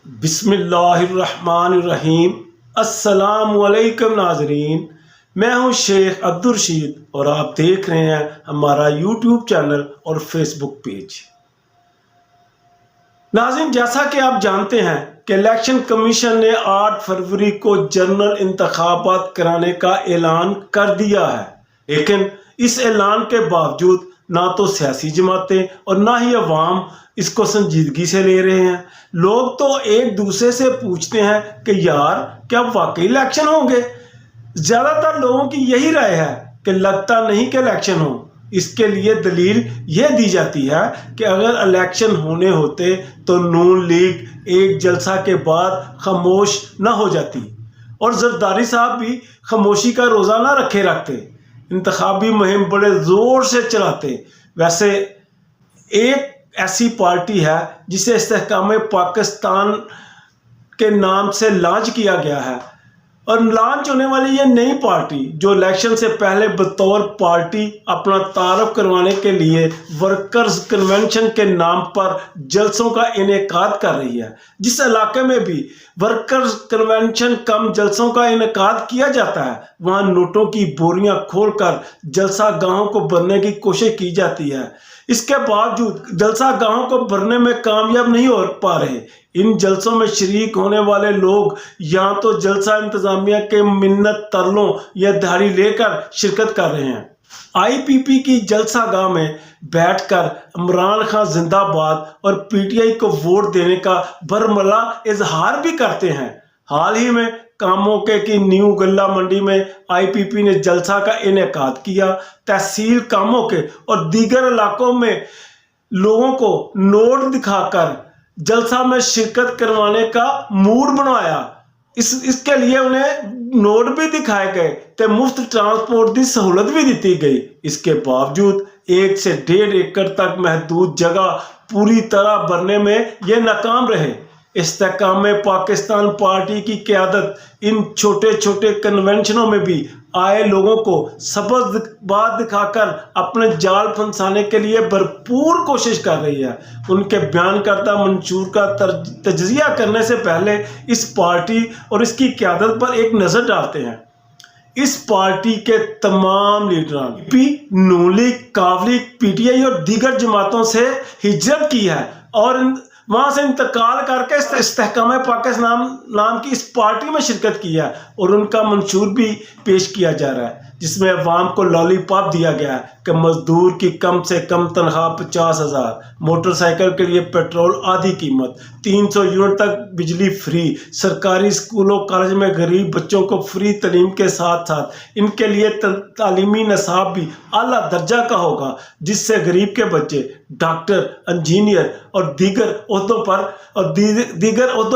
بسم اللہ الرحمن الرحیم۔ السلام علیکم ناظرین، میں ہوں شیخ عبدالرشید اور آپ دیکھ رہے ہیں ہمارا یوٹیوب چینل اور فیس بک پیج۔ ناظرین، جیسا کہ آپ جانتے ہیں کہ الیکشن کمیشن نے 8 فروری کو جنرل انتخابات کرانے کا اعلان کر دیا ہے، لیکن اس اعلان کے باوجود نہ تو سیاسی جماعتیں اور نہ ہی عوام اس کو سنجیدگی سے لے رہے ہیں۔ لوگ تو ایک دوسرے سے پوچھتے ہیں کہ یار کیا واقعی الیکشن ہوں گے؟ زیادہ تر لوگوں کی یہی رائے ہے کہ لگتا نہیں کہ الیکشن ہو۔ اس کے لیے دلیل یہ دی جاتی ہے کہ اگر الیکشن ہونے ہوتے تو نون لیگ ایک جلسہ کے بعد خاموش نہ ہو جاتی اور زرداری صاحب بھی خاموشی کا روزہ نہ رکھتے، انتخابی مہم بڑے زور سے چلاتے۔ ویسے ایک ایسی پارٹی ہے جسے استحکام پاکستان کے نام سے لانچ کیا گیا ہے، اور لانچ ہونے والی یہ نئی پارٹی جو الیکشن سے پہلے بطور پارٹی اپنا تعارف کروانے کے لیے ورکرز کنونشن کے نام پر جلسوں کا انعقاد کر رہی ہے۔ جس علاقے میں بھی ورکرز کنونشن کم جلسوں کا انعقاد کیا جاتا ہے، وہاں نوٹوں کی بوریاں کھول کر جلسہ گاہوں کو بھرنے کی کوشش کی جاتی ہے۔ اس کے باوجود جلسہ گاہوں کو بھرنے میں کامیاب نہیں ہو پا رہے۔ ان جلسوں میں شریک ہونے والے لوگ یا تو جلسہ انتظامیہ کے منت ترلوں یا دہاڑی لے کر شرکت کر رہے ہیں، آئی پی پی کی جلسہ گاہ میں بیٹھ کر عمران خان زندہ باد اور پی ٹی آئی کو ووٹ دینے کا برملا اظہار بھی کرتے ہیں۔ حال ہی میں کاموکے کی نیو گلہ منڈی میں آئی پی پی نے جلسہ کا انعقاد کیا۔ تحصیل کاموکے اور دیگر علاقوں میں لوگوں کو نوٹ دکھا کر جلسہ میں شرکت کروانے کا موڈ بنایا۔ اس کے لیے انہیں نوٹ بھی دکھائے گئے تے مفت ٹرانسپورٹ کی سہولت بھی دیتی گئی۔ اس کے باوجود 1 سے 1.5 ایکڑ تک محدود جگہ پوری طرح بھرنے میں یہ ناکام رہے۔ استحکام پاکستان پارٹی کی قیادت ان چھوٹے چھوٹے کنونشنوں میں بھی آئے لوگوں کو سبز بات دکھا کر اپنے جال پھنسانے کے لیے بھرپور کوشش کر رہی ہے۔ ان کے بیان کردہ منشور کا تجزیہ کرنے سے پہلے اس پارٹی اور اس کی قیادت پر ایک نظر ڈالتے ہیں۔ اس پارٹی کے تمام لیڈران پی، نون لیگ، کاف لیگ، پی ٹی آئی اور دیگر جماعتوں سے ہجرت کی ہے اور وہاں سے انتقال کر کے استحکام پاکستان نام کی اس پارٹی میں شرکت کی ہے، اور ان کا منشور بھی پیش کیا جا رہا ہے جس میں عوام کو لالی پاپ دیا گیا ہے کہ مزدور کی کم سے کم تنخواہ 50,000، موٹر سائیکل کے لیے پیٹرول آدھی قیمت، 300 یونٹ تک بجلی فری، سرکاری اسکولوں کالج میں غریب بچوں کو فری تعلیم کے ساتھ ساتھ ان کے لیے تعلیمی نصاب بھی اعلیٰ درجہ کا ہوگا جس سے غریب کے بچے ڈاکٹر، انجینئر اور دیگر عہدوں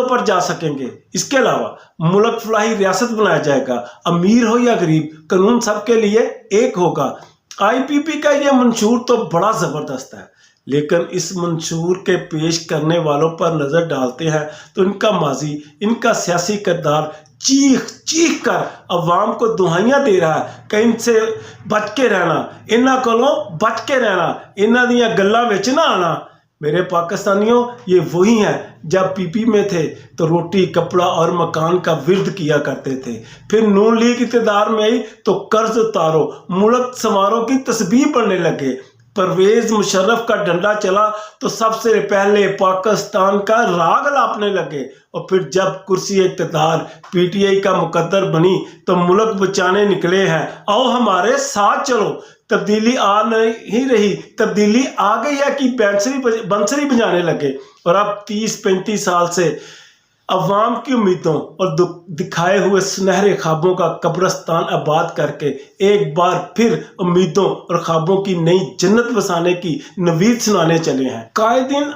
پر جا سکیں گے۔ اس کے علاوہ ملک فلاحی ریاست بنایا جائے گا، امیر ہو یا غریب قانون سب کے لیے ایک ہوگا۔ آئی پی پی کا یہ منشور تو بڑا زبردست ہے، لیکن اس منشور کے پیش کرنے والوں پر نظر ڈالتے ہیں تو ان کا ماضی، ان کا سیاسی کردار چیخ کر عوام کو دہائیاں دے رہا ہے کہ ان سے بچ کے رہنا، انہاں کولوں بچ کے رہنا، انہاں دیاں گلاں وچ نہ آنا۔ میرے پاکستانیوں، یہ وہی ہیں جب پی پی میں تھے تو روٹی، کپڑا اور مکان کا ورد کیا کرتے تھے، پھر نون لیگ اقتدار میں آئی تو قرض اتارو، ملک سنوارو کی تسبیح پڑھنے لگے۔ پرویز مشرف کا ڈنڈا چلا تو سب سے پہلے پاکستان کا راگ الاپنے لگے، اور پھر جب کرسی اقتدار پی ٹی آئی کا مقدر بنی تو ملک بچانے نکلے ہیں، آؤ ہمارے ساتھ چلو۔ تبدیلی آ نہیں رہی، تبدیلی آ گئی ہے کہ بنسری بجانے لگے، اور اب 30-35 سال سے عوام کی امیدوں اور دکھائے ہوئے سنہرے خوابوں کا قبرستان آباد کر کے ایک بار پھر امیدوں اور خوابوں کی نئی جنت بسانے کی نوید سنانے چلے ہیں۔ قائدین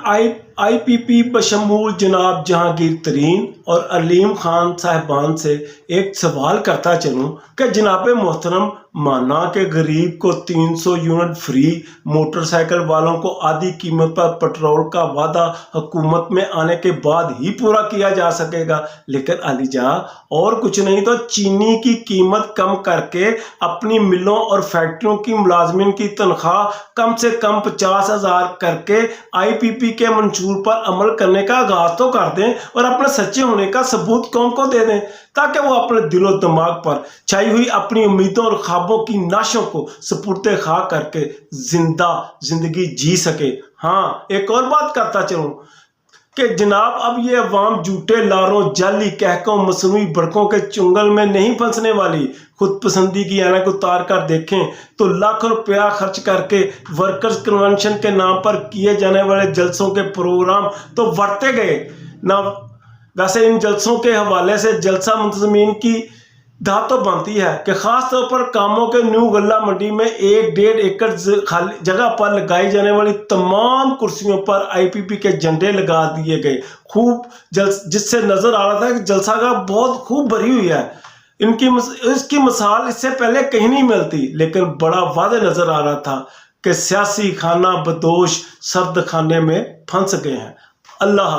آئی پی پی بشمول جناب جہانگیر ترین اور علیم خان صاحبان سے ایک سوال کرتا چلوں کہ جناب محترم، مانا کہ غریب کو 300 یونٹ فری، موٹر سائیکل والوں کو آدھی قیمت پر پیٹرول کا وعدہ حکومت میں آنے کے بعد ہی پورا کیا جا سکے گا، لیکن علی جہاں اور کچھ نہیں تو چینی کی قیمت کم کر کے اپنی ملوں اور فیکٹریوں کی ملازمین کی تنخواہ کم سے کم 50,000 کر کے آئی پی پی کے منشور منشور پر عمل کرنے کا آغاز تو کر دیں اور اپنے سچے ہونے کا ثبوت قوم کو دے دیں، تاکہ وہ اپنے دل و دماغ پر چھائی ہوئی اپنی امیدوں اور خوابوں کی نعشوں کو سپرد خاک کر کے زندگی جی سکے۔ ہاں، ایک اور بات کرتا چلوں کہ جناب اب یہ عوام جھوٹے لاروں، جعلی کہکوں، مصنوعی برقوں کے چنگل میں نہیں پھنسنے والی۔ خود پسندی کی اینک اتار کر دیکھیں تو لاکھوں روپیہ خرچ کر کے ورکرز کنونشن کے نام پر کیے جانے والے جلسوں کے پروگرام تو بڑھتے گئے نہ۔ ویسے ان جلسوں کے حوالے سے جلسہ منتظمین کی دھات تو بنتی ہے کہ خاص طور پر کاموں کے نیو غلہ منڈی میں 1.5 ایکڑ جگہ پر لگائی جانے والی تمام کرسیوں پر IPP کے جھنڈے لگا دیے گئے، خوب جس سے نظر آ رہا تھا کہ جلسہ کا بہت خوب بھری ہوئی ہے۔ اس کی مثال اس سے پہلے کہیں نہیں ملتی، لیکن بڑا واضح نظر آ رہا تھا کہ سیاسی خانہ بدوش سرد خانے میں پھنس گئے ہیں۔ اللہ